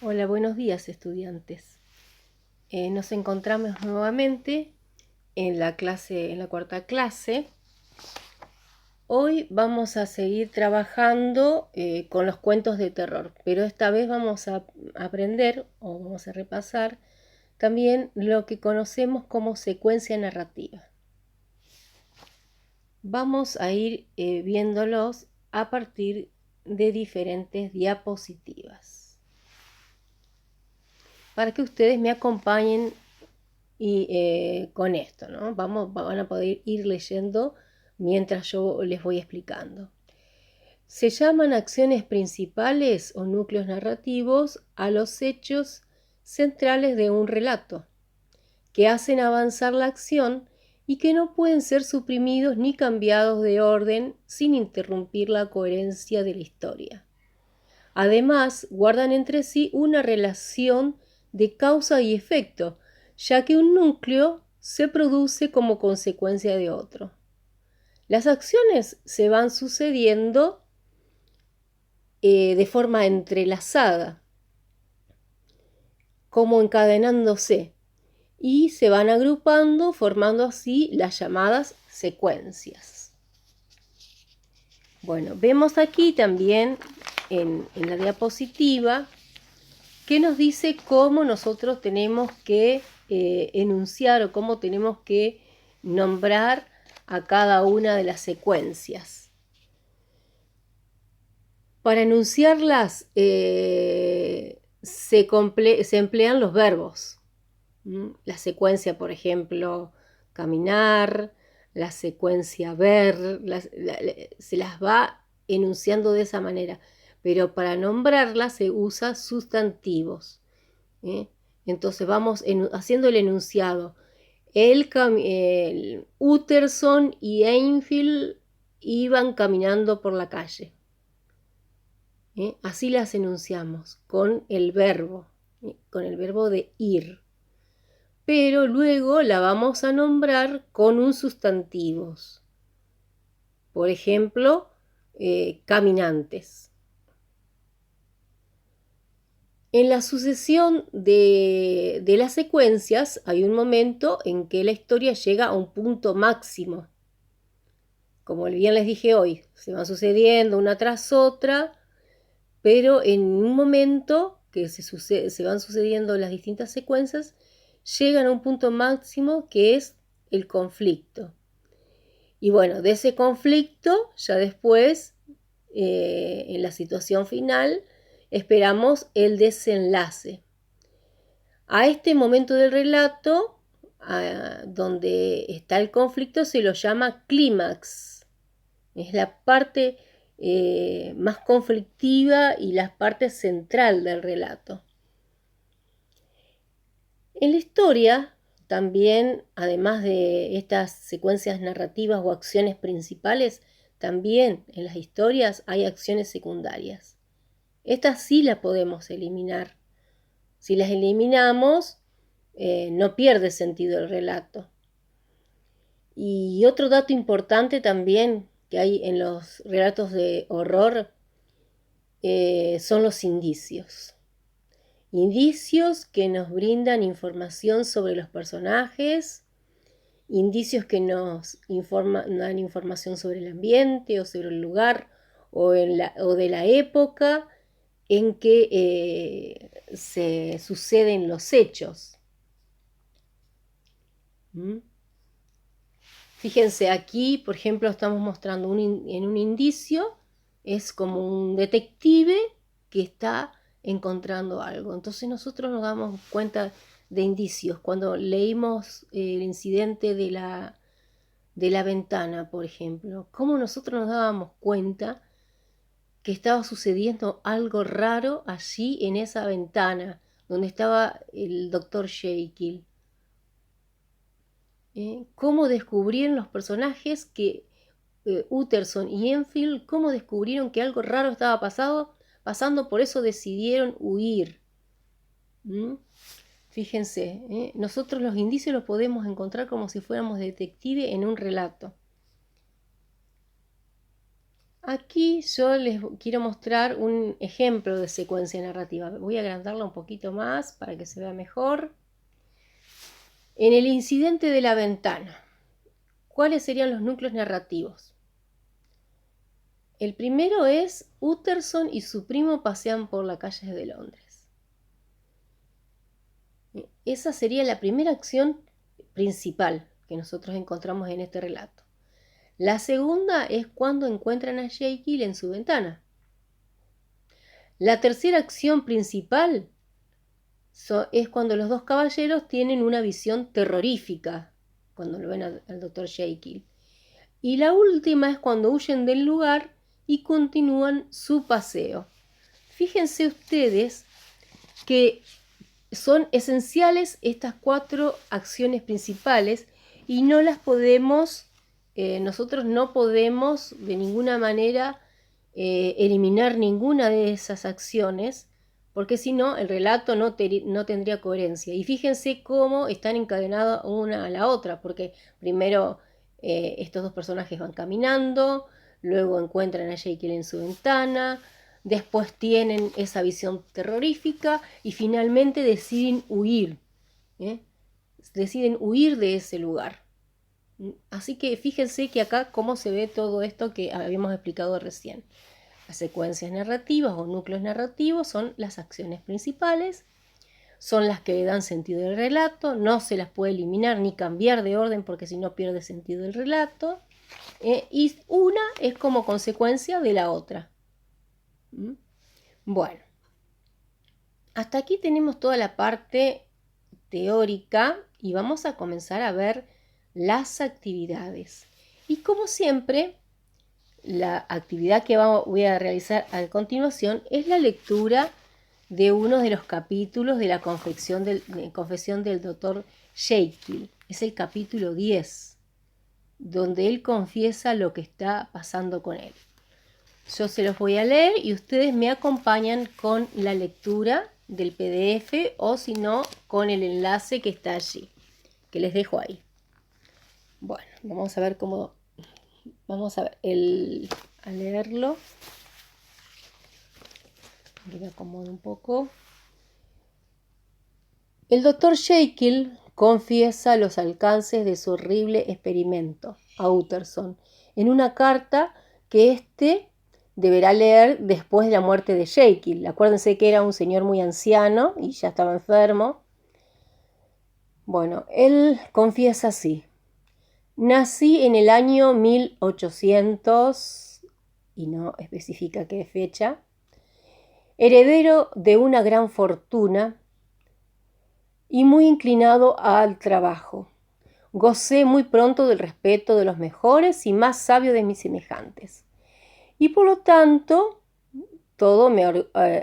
Hola, buenos días estudiantes. Nos encontramos nuevamente en la cuarta clase. Hoy vamos a seguir trabajando con los cuentos de terror, pero esta vez vamos a aprender o vamos a repasar también lo que conocemos como secuencia narrativa. Vamos a ir viéndolos a partir de diferentes diapositivas, para que ustedes me acompañen con esto, ¿no? Van a poder ir leyendo mientras yo les voy explicando. Se llaman acciones principales o núcleos narrativos a los hechos centrales de un relato, que hacen avanzar la acción y que no pueden ser suprimidos ni cambiados de orden sin interrumpir la coherencia de la historia. Además, guardan entre sí una relación de causa y efecto, ya que un núcleo se produce como consecuencia de otro. Las acciones se van sucediendo de forma entrelazada, como encadenándose, y se van agrupando, formando así las llamadas secuencias. Bueno, vemos aquí también en la diapositiva que nos dice cómo nosotros tenemos que enunciar o cómo tenemos que nombrar a cada una de las secuencias. Para enunciarlas se emplean los verbos. La secuencia, por ejemplo, caminar, la secuencia ver, se las va enunciando de esa manera, pero para nombrarlas se usa sustantivos. Entonces vamos haciendo el enunciado. El Utterson y Enfield iban caminando por la calle. Así las enunciamos con el verbo de ir. Pero luego la vamos a nombrar con un sustantivo. Por ejemplo, caminantes. En la sucesión de las secuencias hay un momento en que la historia llega a un punto máximo. Como bien les dije hoy, se van sucediendo una tras otra, pero en un momento que se van sucediendo las distintas secuencias, llegan a un punto máximo que es el conflicto. Y bueno, de ese conflicto, ya después, en la situación final, esperamos el desenlace. A este momento del relato, donde está el conflicto, se lo llama clímax. Es la parte más conflictiva y la parte central del relato. En la historia, también, además de estas secuencias narrativas o acciones principales, también en las historias hay acciones secundarias. Estas sí las podemos eliminar. Si las eliminamos, no pierde sentido el relato. Y otro dato importante también que hay en los relatos de horror son los indicios. Indicios que nos brindan información sobre los personajes, indicios que nos dan información sobre el ambiente o sobre el lugar o de la época en que se suceden los hechos. Fíjense, aquí, por ejemplo, estamos mostrando en un indicio, es como un detective que está encontrando algo. Entonces nosotros nos damos cuenta de indicios. Cuando leímos el incidente de la ventana, por ejemplo, cómo nosotros nos dábamos cuenta que estaba sucediendo algo raro allí en esa ventana, donde estaba el doctor Jekyll. Cómo descubrieron los personajes que Utterson y Enfield, cómo descubrieron que algo raro estaba pasando, por eso decidieron huir. Fíjense, nosotros los indicios los podemos encontrar como si fuéramos detective en un relato. Aquí yo les quiero mostrar un ejemplo de secuencia narrativa. Voy a agrandarla un poquito más para que se vea mejor. En el incidente de la ventana, ¿cuáles serían los núcleos narrativos? El primero es Utterson y su primo pasean por las calles de Londres. Esa sería la primera acción principal que nosotros encontramos en este relato. La segunda es cuando encuentran a Jekyll en su ventana. La tercera acción principal es cuando los dos caballeros tienen una visión terrorífica, cuando lo ven al doctor Jekyll. Y la última es cuando huyen del lugar y continúan su paseo. Fíjense ustedes que son esenciales estas 4 acciones principales y no las podemos, nosotros no podemos de ninguna manera eliminar ninguna de esas acciones, porque si no, el relato no tendría coherencia. Y fíjense cómo están encadenadas una a la otra, porque primero estos dos personajes van caminando, luego encuentran a Jekyll en su ventana, después tienen esa visión terrorífica y finalmente deciden huir. Deciden huir de ese lugar. Así que fíjense que acá cómo se ve todo esto que habíamos explicado recién. Las secuencias narrativas o núcleos narrativos son las acciones principales, son las que le dan sentido al relato, no se las puede eliminar ni cambiar de orden porque si no pierde sentido el relato, y una es como consecuencia de la otra. Bueno, hasta aquí tenemos toda la parte teórica y vamos a comenzar a ver las actividades. Y como siempre, la actividad que voy a realizar a continuación es la lectura de uno de los capítulos de la confesión del doctor Jekyll. Es el capítulo 10, donde él confiesa lo que está pasando con él. Yo se los voy a leer y ustedes me acompañan con la lectura del PDF o si no, con el enlace que está allí, que les dejo ahí. Bueno, vamos a ver cómo... Vamos a ver a leerlo. Me acomodo un poco. El doctor Jekyll confiesa los alcances de su horrible experimento a Utterson en una carta que éste deberá leer después de la muerte de Jekyll. Acuérdense que era un señor muy anciano y ya estaba enfermo. Bueno, él confiesa así. Nací en el año 1800, y no especifica qué fecha, heredero de una gran fortuna y muy inclinado al trabajo. Gocé muy pronto del respeto de los mejores y más sabios de mis semejantes. Y por lo tanto, todo me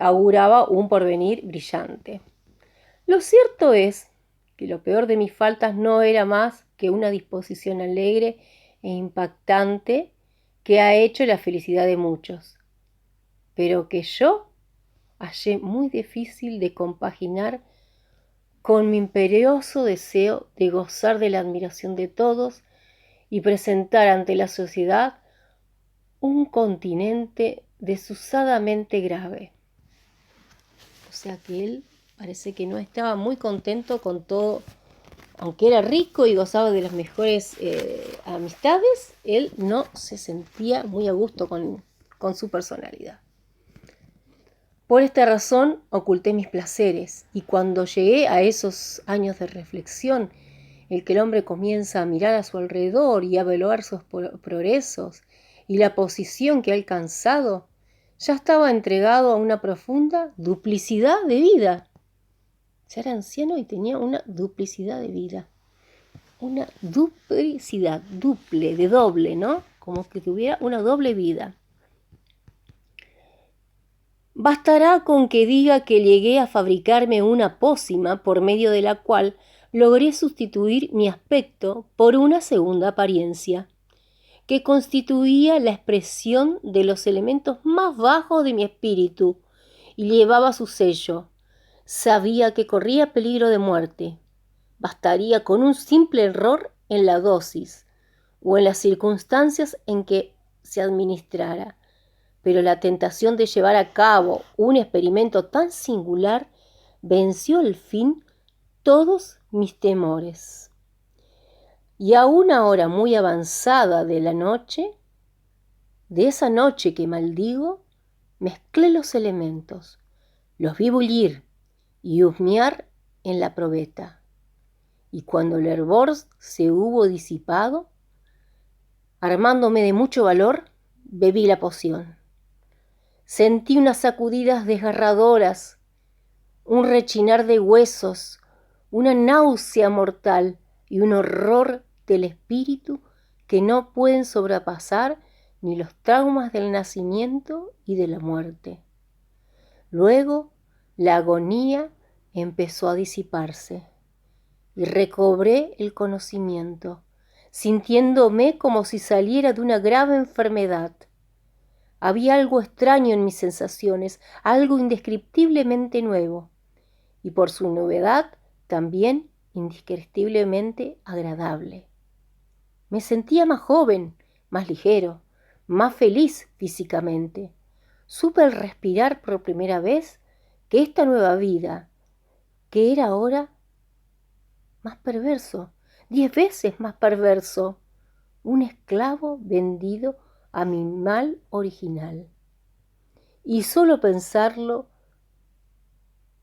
auguraba un porvenir brillante. Lo cierto es que lo peor de mis faltas no era más que una disposición alegre e impactante que ha hecho la felicidad de muchos, pero que yo hallé muy difícil de compaginar con mi imperioso deseo de gozar de la admiración de todos y presentar ante la sociedad un continente desusadamente grave. O sea que él parece que no estaba muy contento con todo, aunque era rico y gozaba de las mejores amistades, él no se sentía muy a gusto con su personalidad. Por esta razón oculté mis placeres, y cuando llegué a esos años de reflexión, en que el hombre comienza a mirar a su alrededor y a evaluar sus progresos y la posición que ha alcanzado, ya estaba entregado a una profunda duplicidad de vida. Ya era anciano y tenía una duplicidad de vida. Una duplicidad, duple, de doble, ¿no? Como que tuviera una doble vida. Bastará con que diga que llegué a fabricarme una pócima por medio de la cual logré sustituir mi aspecto por una segunda apariencia, que constituía la expresión de los elementos más bajos de mi espíritu y llevaba su sello. Sabía que corría peligro de muerte. Bastaría con un simple error en la dosis o en las circunstancias en que se administrara pero la tentación de llevar a cabo un experimento tan singular venció al fin todos mis temores. Y a una hora muy avanzada de la noche, de esa noche que maldigo, mezclé los elementos, los vi bullir y husmear en la probeta. Y cuando el hervor se hubo disipado, armándome de mucho valor, bebí la poción. Sentí unas sacudidas desgarradoras, un rechinar de huesos, una náusea mortal y un horror del espíritu que no pueden sobrepasar ni los traumas del nacimiento y de la muerte. Luego, la agonía empezó a disiparse y recobré el conocimiento, sintiéndome como si saliera de una grave enfermedad. Había algo extraño en mis sensaciones, algo indescriptiblemente nuevo, y por su novedad también indescriptiblemente agradable. Me sentía más joven, más ligero, más feliz físicamente. Supe al respirar por primera vez que esta nueva vida, que era ahora más perverso, 10 veces más perverso, un esclavo vendido a mi mal original. Y solo pensarlo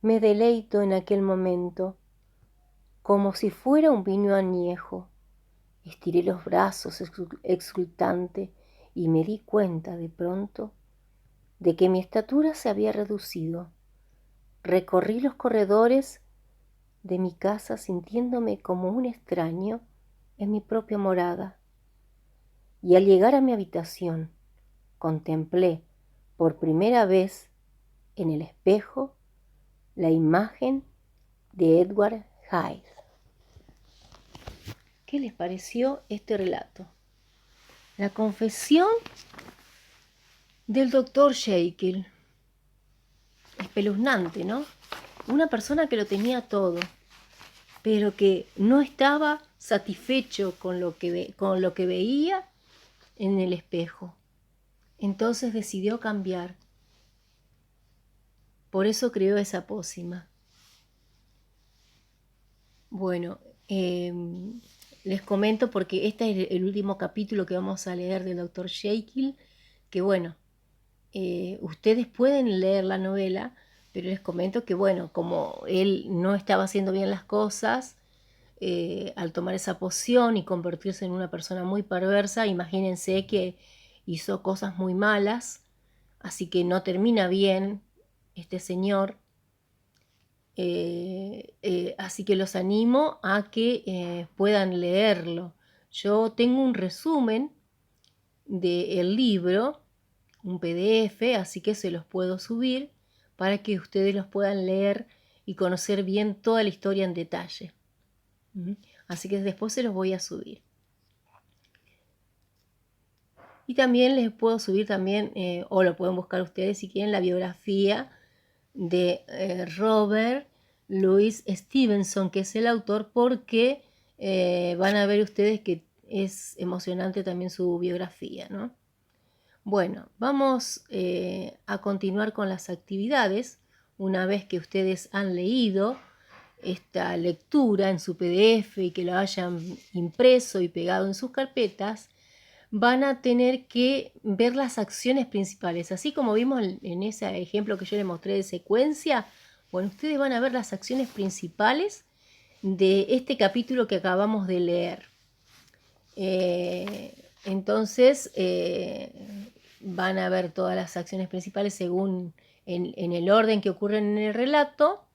me deleito en aquel momento, como si fuera un vino añejo. Estiré los brazos exultante y me di cuenta de pronto de que mi estatura se había reducido. Recorrí los corredores de mi casa sintiéndome como un extraño en mi propia morada. Y al llegar a mi habitación, contemplé por primera vez en el espejo la imagen de Edward Hyde. ¿Qué les pareció este relato? La confesión del doctor Jekyll. Espeluznante, ¿no? Una persona que lo tenía todo, pero que no estaba satisfecho con lo que veía en el espejo. Entonces decidió cambiar. Por eso creó esa pócima. Bueno, les comento porque este es el último capítulo que vamos a leer del Dr. Jekyll, que bueno, ustedes pueden leer la novela, pero les comento que bueno, como él no estaba haciendo bien las cosas, al tomar esa poción y convertirse en una persona muy perversa, imagínense que hizo cosas muy malas, así que no termina bien este señor. Así que los animo a que puedan leerlo. Yo tengo un resumen del libro, un PDF, así que se los puedo subir para que ustedes los puedan leer y conocer bien toda la historia en detalle. Así que después se los voy a subir. Y también les puedo subir también, o lo pueden buscar ustedes si quieren, la biografía de Robert Louis Stevenson, que es el autor, porque van a ver ustedes que es emocionante también su biografía, ¿no? Bueno, vamos a continuar con las actividades. Una vez que ustedes han leído esta lectura en su PDF y que lo hayan impreso y pegado en sus carpetas, van a tener que ver las acciones principales. Así como vimos en ese ejemplo que yo les mostré de secuencia, bueno, ustedes van a ver las acciones principales de este capítulo que acabamos de leer. Entonces, van a ver todas las acciones principales según en el orden que ocurren en el relato.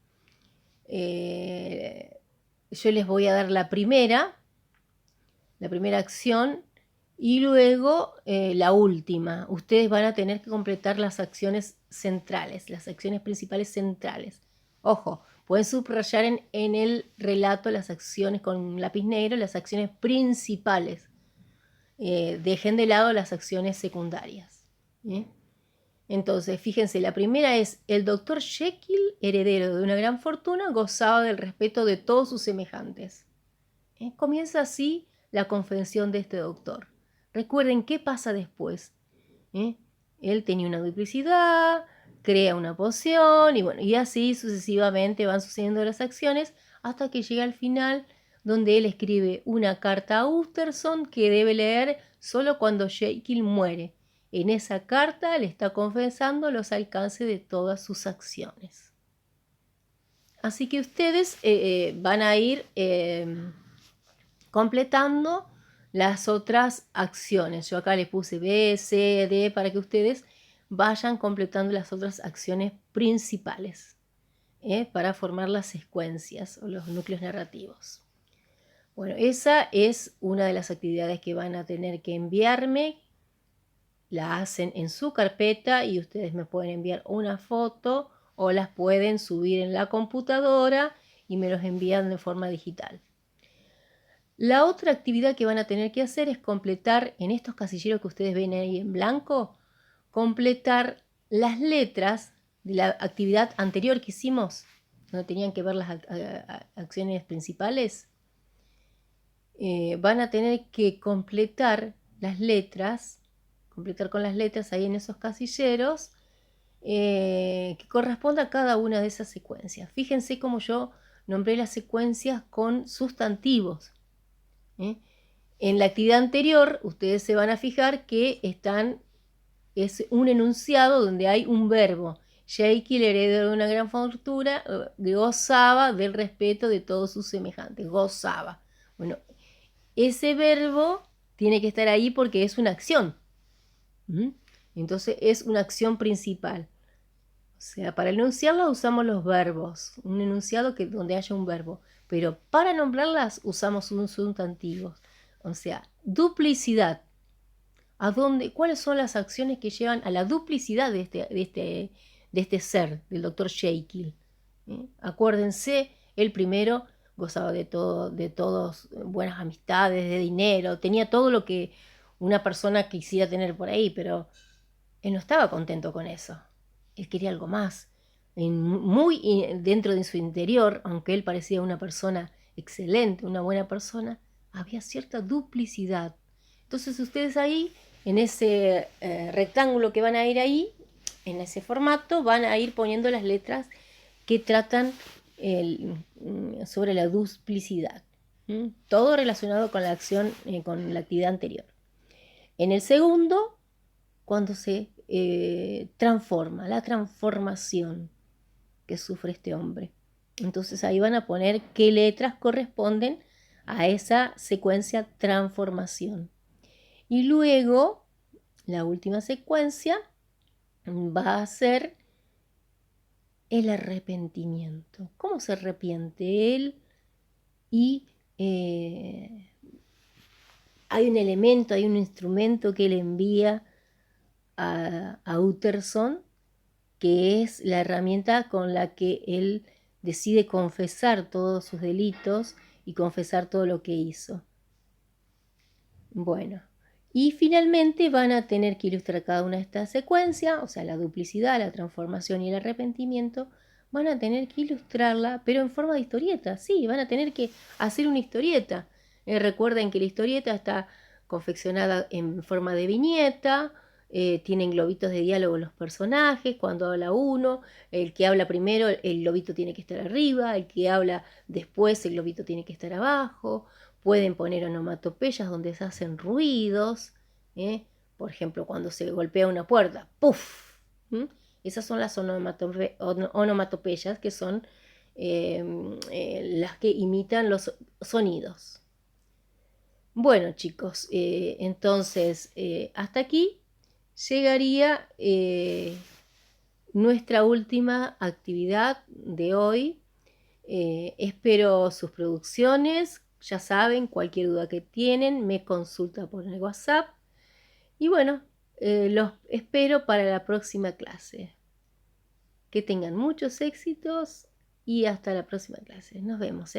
Yo les voy a dar la primera acción y luego la última. Ustedes van a tener que completar las acciones centrales, las acciones principales centrales. Ojo, pueden subrayar en el relato las acciones con un lápiz negro, las acciones principales. Dejen de lado las acciones secundarias. Entonces, fíjense, la primera es: el doctor Jekyll, heredero de una gran fortuna, gozaba del respeto de todos sus semejantes. Comienza así la confesión de este doctor. Recuerden qué pasa después. Él tenía una duplicidad, crea una poción y bueno, y así sucesivamente van sucediendo las acciones hasta que llega al final donde él escribe una carta a Utterson que debe leer solo cuando Jekyll muere. En esa carta le está confesando los alcances de todas sus acciones. Así que ustedes van a ir completando las otras acciones. Yo acá les puse B, C, D para que ustedes vayan completando las otras acciones principales para formar las secuencias o los núcleos narrativos. Bueno, esa es una de las actividades que van a tener que enviarme. La hacen en su carpeta y ustedes me pueden enviar una foto o las pueden subir en la computadora y me los envían de forma digital. La otra actividad que van a tener que hacer es completar en estos casilleros que ustedes ven ahí en blanco, completar las letras de la actividad anterior que hicimos, donde tenían que ver las acciones principales. Van a tener que completar las letras, completar con las letras ahí en esos casilleros que corresponda a cada una de esas secuencias. Fíjense cómo yo nombré las secuencias con sustantivos. En la actividad anterior, ustedes se van a fijar que es un enunciado donde hay un verbo. Jekyll, heredero de una gran fortuna, gozaba del respeto de todos sus semejantes. Gozaba. Bueno, ese verbo tiene que estar ahí porque es una acción. Entonces es una acción principal. O sea, para enunciarla usamos los verbos. Un enunciado donde haya un verbo. Pero para nombrarlas usamos un sustantivo. O sea, duplicidad. ¿Cuáles son las acciones que llevan a la duplicidad de este ser, del doctor Jekyll? Acuérdense, el primero gozaba de todos, buenas amistades, de dinero, tenía todo lo que una persona quisiera tener por ahí, pero él no estaba contento con eso. Él quería algo más. Muy dentro de su interior, aunque él parecía una persona excelente, una buena persona, había cierta duplicidad. Entonces ustedes ahí, en ese rectángulo que van a ir ahí, en ese formato, van a ir poniendo las letras que tratan sobre la duplicidad. Todo relacionado con la acción, con la actividad anterior. En el segundo, cuando se transforma, la transformación que sufre este hombre. Entonces ahí van a poner qué letras corresponden a esa secuencia transformación. Y luego, la última secuencia va a ser el arrepentimiento. ¿Cómo se arrepiente él? Y hay un elemento, hay un instrumento que él envía a Utterson, que es la herramienta con la que él decide confesar todos sus delitos y confesar todo lo que hizo. Bueno, y finalmente van a tener que ilustrar cada una de estas secuencias, o sea, la duplicidad, la transformación y el arrepentimiento, van a tener que ilustrarla, pero en forma de historieta, sí, van a tener que hacer una historieta. Recuerden que la historieta está confeccionada en forma de viñeta, tienen globitos de diálogo los personajes, cuando habla uno, el que habla primero, el globito tiene que estar arriba, el que habla después, el globito tiene que estar abajo. Pueden poner onomatopeyas donde se hacen ruidos, por ejemplo, cuando se golpea una puerta, ¡puf! Esas son las onomatopeyas, que son las que imitan los sonidos. Bueno, chicos, entonces hasta aquí llegaría nuestra última actividad de hoy. Espero sus producciones. Ya saben, cualquier duda que tienen, me consulta por el WhatsApp. Y bueno, los espero para la próxima clase. Que tengan muchos éxitos y hasta la próxima clase. Nos vemos,